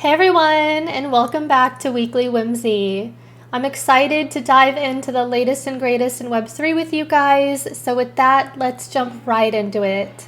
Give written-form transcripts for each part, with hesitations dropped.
Hey everyone, and welcome back to Weekly Whimsy. I'm excited to dive into the latest and greatest in Web3 with you guys, so with that, let's jump right into it.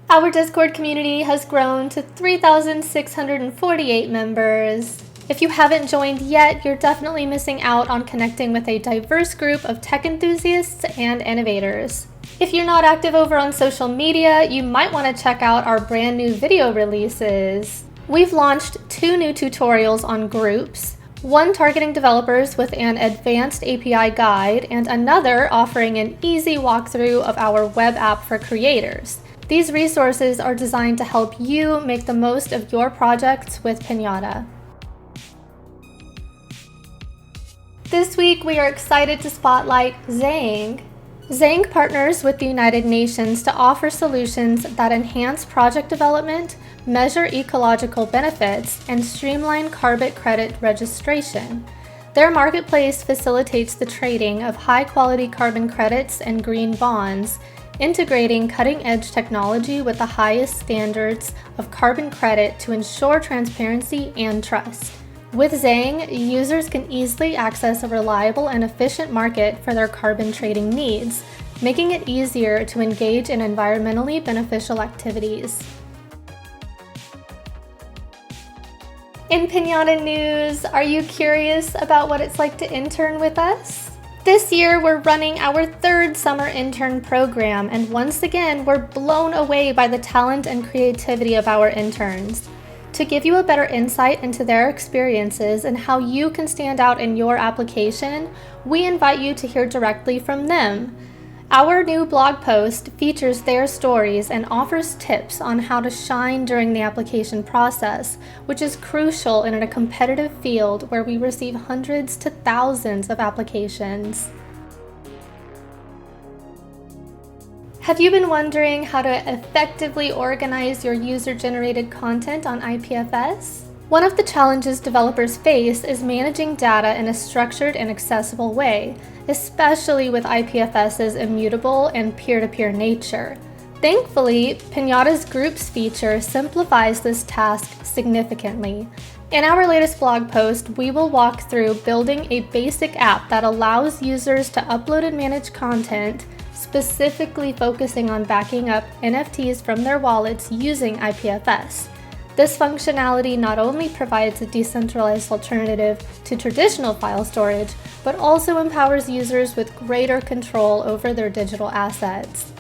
Our Discord community has grown to 3,648 members. If you haven't joined yet, you're definitely missing out on connecting with a diverse group of tech enthusiasts and innovators. If you're not active over on social media, you might want to check out our brand new video releases. We've launched 2 new tutorials on groups, one targeting developers with an advanced API guide, and another offering an easy walkthrough of our web app for creators. These resources are designed to help you make the most of your projects with Pinata. This week, we are excited to spotlight Zang. Zang partners with the United Nations to offer solutions that enhance project development, measure ecological benefits, and streamline carbon credit registration. Their marketplace facilitates the trading of high-quality carbon credits and green bonds, integrating cutting-edge technology with the highest standards of carbon credit to ensure transparency and trust. With Zang, users can easily access a reliable and efficient market for their carbon trading needs, making it easier to engage in environmentally beneficial activities. In Pinata news, are you curious about what it's like to intern with us? This year, we're running our 3rd summer intern program, and once again, we're blown away by the talent and creativity of our interns. To give you a better insight into their experiences and how you can stand out in your application, we invite you to hear directly from them. Our new blog post features their stories and offers tips on how to shine during the application process, which is crucial in a competitive field where we receive hundreds to thousands of applications. Have you been wondering how to effectively organize your user-generated content on IPFS? One of the challenges developers face is managing data in a structured and accessible way, especially with IPFS's immutable and peer-to-peer nature. Thankfully, Pinata's Groups feature simplifies this task significantly. In our latest blog post, we will walk through building a basic app that allows users to upload and manage content, specifically focusing on backing up NFTs from their wallets using IPFS. This functionality not only provides a decentralized alternative to traditional file storage, but also empowers users with greater control over their digital assets.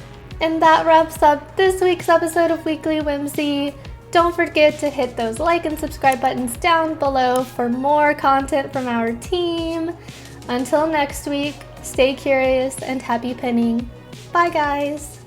And that wraps up this week's episode of Weekly Whimsy. Don't forget to hit those like and subscribe buttons down below for more content from our team. Until next week, stay curious and happy pinning. Bye guys!